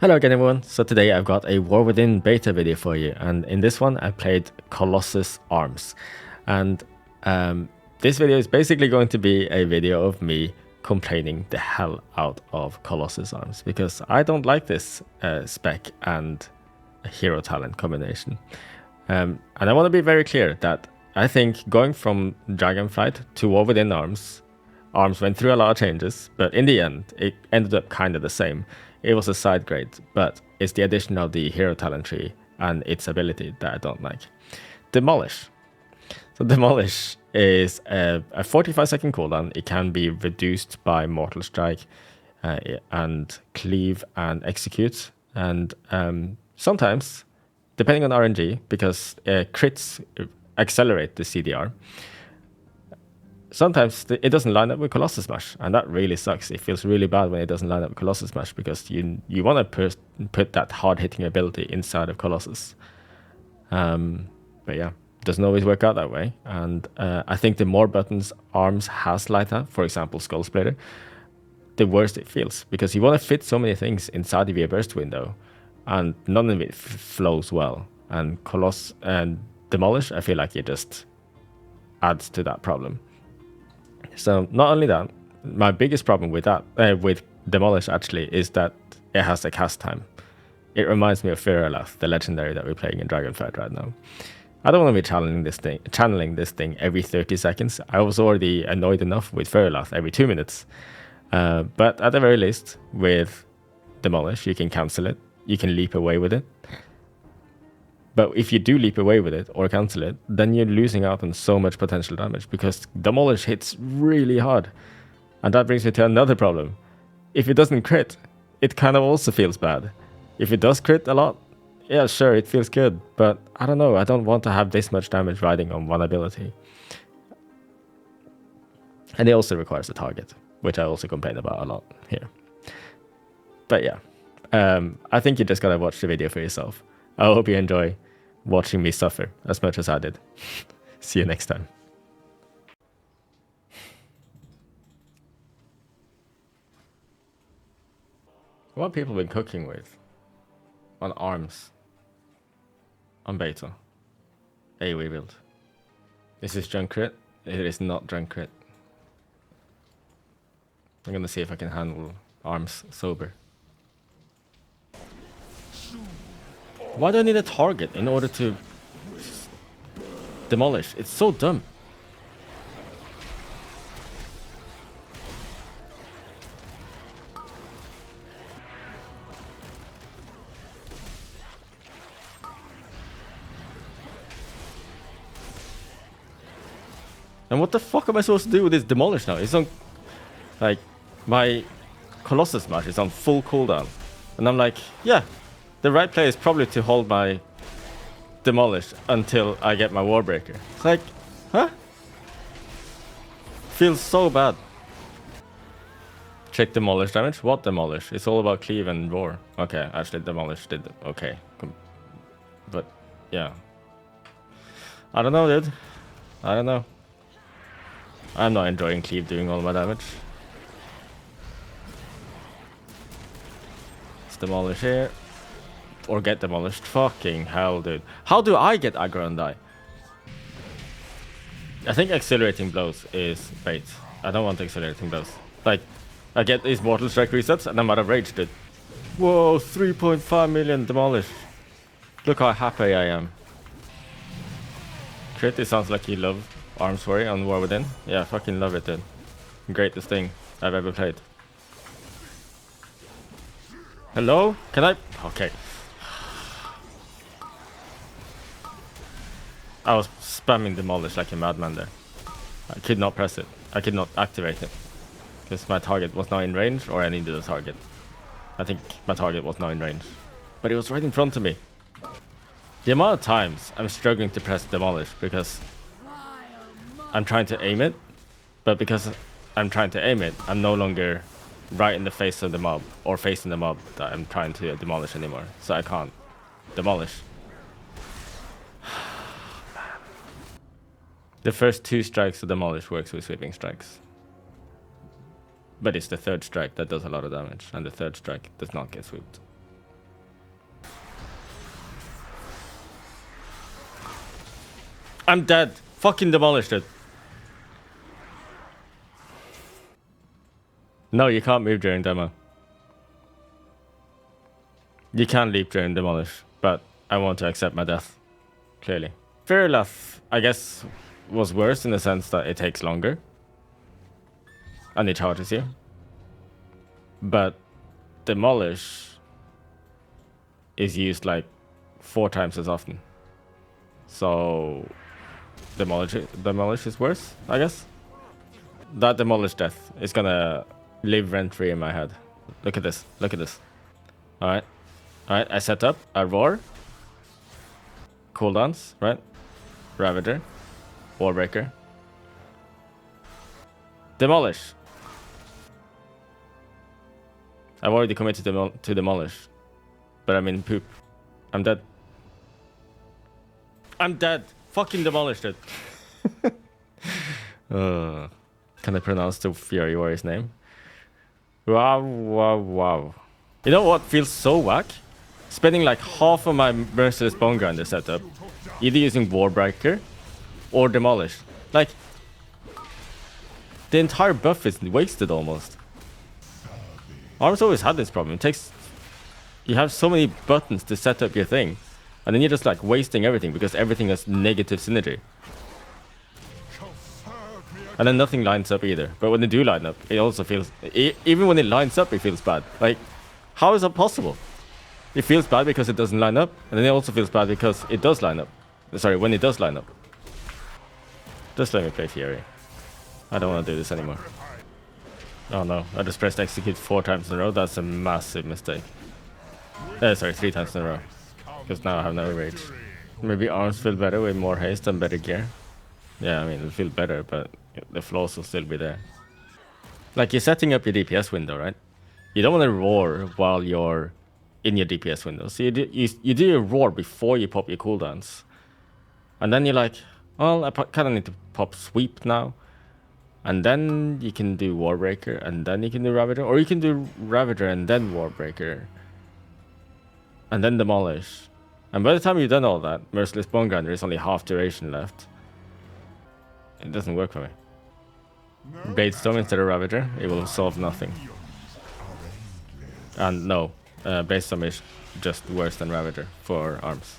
Hello again everyone, so today I've got a War Within beta video for you, and in this one I played Colossus Arms. And this video is basically going to be a video of me complaining the hell out of Colossus Arms, because I don't like this spec and hero talent combination. And I want to be very clear that I think going from Dragonflight to War Within Arms went through a lot of changes, but in the end it ended up kind of the same. It was a side grade, but it's the addition of the hero talent tree and its ability that I don't like. Demolish. So Demolish is a 45-second cooldown. It can be reduced by Mortal Strike and Cleave and Execute. And sometimes, depending on RNG, because crits accelerate the CDR, sometimes it doesn't line up with Colossus Smash, and that really sucks. It feels really bad when it doesn't line up with Colossus Smash, because you want to put that hard-hitting ability inside of Colossus. But yeah, it doesn't always work out that way, and I think the more buttons Arms has like that, for example Skull Splitter, the worse it feels, because you want to fit so many things inside of your burst window, and none of it flows well. And Colossus and Demolish, I feel like it just adds to that problem. So not only that, my biggest problem with that, with Demolish actually, is that it has a cast time. It reminds me of Firalath, the legendary that we're playing in Dragonflight right now. I don't want to be channeling this thing every 30 seconds. I was already annoyed enough with Firalath every 2 minutes. But at the very least, with Demolish, you can cancel it. You can leap away with it. But if you do leap away with it or cancel it, then you're losing out on so much potential damage, because Demolish hits really hard. And that brings me to another problem. If it doesn't crit, it kind of also feels bad. If it does crit a lot, yeah, sure, it feels good. But I don't know, I don't want to have this much damage riding on one ability. And it also requires a target, which I also complain about a lot here. But yeah, I think you just gotta watch the video for yourself. I hope you enjoy watching me suffer as much as I did. See you next time. What have people been cooking with on Arms on beta? AoE build. Is this junk crit? It is not junk crit. I'm gonna see if I can handle Arms sober. Why do I need a target in order to demolish? It's so dumb. And what the fuck am I supposed to do with this demolish now? It's on, like, my Colossus Smash is on full cooldown. And I'm like, yeah, the right play is probably to hold my Demolish until I get my Warbreaker. It's like, huh? Feels so bad. Check Demolish damage. What Demolish? It's all about Cleave and Roar. Okay, actually Demolish did okay. But yeah, I don't know, dude. I don't know. I'm not enjoying Cleave doing all my damage. Let's demolish here. Or get demolished. Fucking hell, dude. How do I get aggro and die? I think accelerating blows is bait. I don't want accelerating blows. Like, I get these Mortal Strike resets and I'm out of rage, dude. Whoa, 3.5 million demolished. Look how happy I am. Crit, it sounds like you love Arms Worry on War Within. Yeah, fucking love it, dude. Greatest thing I've ever played. Hello? Can I? Okay. I was spamming Demolish like a madman there. I could not press it. I could not activate it. Because my target was not in range, or I needed a target. I think my target was not in range. But it was right in front of me. The amount of times I'm struggling to press Demolish because I'm trying to aim it, but because I'm trying to aim it, I'm no longer right in the face of the mob, or facing the mob that I'm trying to demolish anymore. So I can't demolish. The first 2 strikes to demolish works with sweeping strikes. But it's the 3rd strike that does a lot of damage, and the 3rd strike does not get swept. I'm dead. Fucking demolished it. No, you can't move during demo. You can leap during demolish, but I want to accept my death. Clearly. Fearless, I guess, was worse in the sense that it takes longer. And it charges you. But demolish is used like 4 times as often. So demolish is worse, I guess. That demolish death is gonna live rent-free in my head. Look at this. Look at this. Alright. Alright, I set up a roar. Cooldowns, right? Ravager. Warbreaker. Demolish. I've already committed to demolish. But I'm in poop. I'm dead. I'm dead. Fucking demolished it. Can I pronounce the Fury Warrior's name? Wow, wow, wow. You know what feels so whack? Spending like half of my Merciless Bone Grinder setup, either using Warbreaker or Demolish. Like, the entire buff is wasted almost. Arms always had this problem. It takes... You have so many buttons to set up your thing, and then you're just like wasting everything because everything has negative synergy. And then nothing lines up either. But when they do line up, it also feels... Even when it lines up, it feels bad. Like, how is that possible? It feels bad because it doesn't line up, and then it also feels bad because it does line up. Sorry, when it does line up. Just let me play Fury. I don't want to do this anymore. Oh no, I just pressed execute 4 times in a row. That's a massive mistake. Sorry, 3 times in a row. Because now I have no rage. Maybe arms feel better with more haste and better gear. Yeah, I mean, it'll feel better, but the flaws will still be there. Like, you're setting up your DPS window, right? You don't want to roar while you're in your DPS window. So you do your roar before you pop your cooldowns. And then you're like, well, I kind of need to pop sweep now. And then you can do Warbreaker, and then you can do Ravager. Or you can do Ravager and then Warbreaker. And then Demolish. And by the time you've done all that, Merciless Bone Grinder is only half duration left. It doesn't work for me. Batestorm instead of Ravager, it will solve nothing. And no, Batestorm is just worse than Ravager for arms.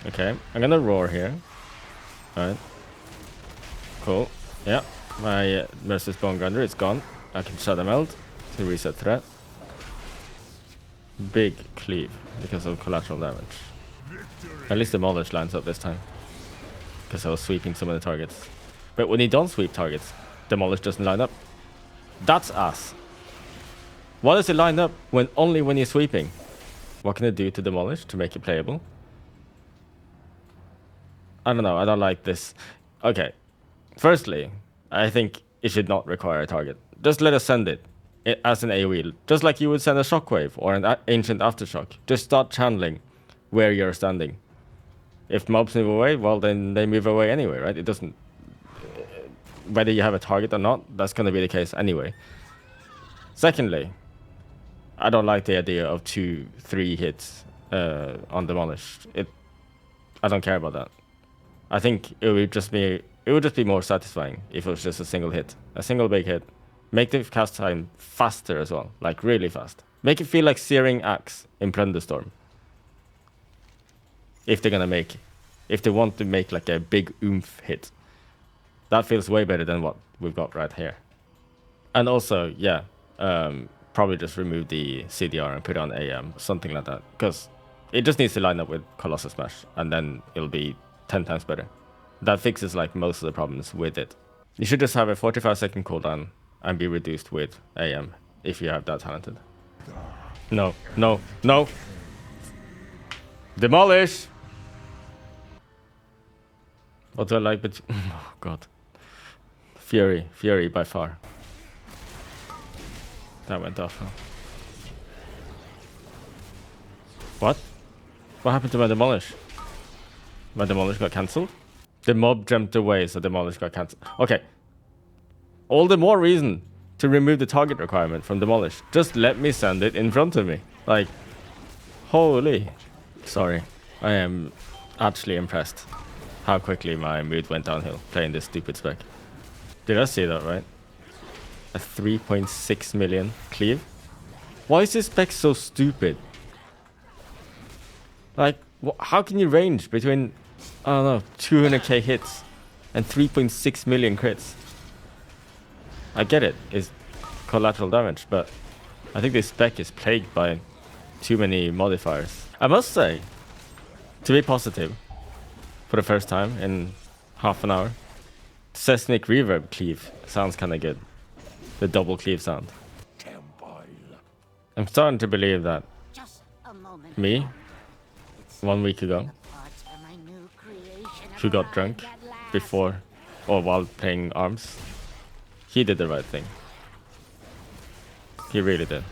Okay, I'm gonna roar here. Alright. Cool. Yeah, my Merciless Bone Grinder is gone. I can Shadow Meld to reset threat. Big cleave because of collateral damage. At least Demolish lines up this time. Because I was sweeping some of the targets. But when you don't sweep targets, Demolish doesn't line up. That's ass. Why does it line up when only when you're sweeping? What can it do to Demolish to make it playable? I don't know, I don't like this. Okay. Firstly, I think it should not require a target. Just let us send it as an AoE. Just like you would send a Shockwave or an Ancient Aftershock. Just start channeling where you're standing. If mobs move away, well then they move away anyway, right? It doesn't... Whether you have a target or not, that's going to be the case anyway. Secondly, I don't like the idea of 2-3 hits on Demolish. I don't care about that. I think it would just be more satisfying if it was just a single hit. A single big hit. Make the cast time faster as well, like really fast. Make it feel like Searing Axe in Plunderstorm. If they want to make like a big oomph hit. That feels way better than what we've got right here. And also, yeah, probably just remove the CDR and put it on AM, something like that. Because it just needs to line up with Colossus Smash, and then it'll be 10 times better. That fixes like most of the problems with it. You should just have a 45-second cooldown and be reduced with AM if you have that talented. No, no, no! Demolish! What do I like but... Oh god. Fury by far. That went off, huh? What? What happened to my Demolish? My Demolish got cancelled? The mob jumped away, so Demolish got cancelled. Okay. All the more reason to remove the target requirement from Demolish. Just let me send it in front of me. Like, Holy. Sorry. I am actually impressed how quickly my mood went downhill playing this stupid spec. Did I see that right? A 3.6 million cleave? Why is this spec so stupid? Like, how can you range between, I don't know, 200k hits and 3.6 million crits? I get it, it's collateral damage, but I think this spec is plagued by too many modifiers. I must say, to be positive, for the first time in half an hour, Seismic Reverb Cleave sounds kinda good. The double cleave sound. I'm starting to believe that me, 1 week ago, who got drunk before or while playing ARMS, he did the right thing. He really did.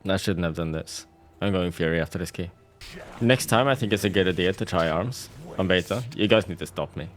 I shouldn't have done this. I'm going Fury after this key. Next time I think it's a good idea to try ARMS on beta. You guys need to stop me.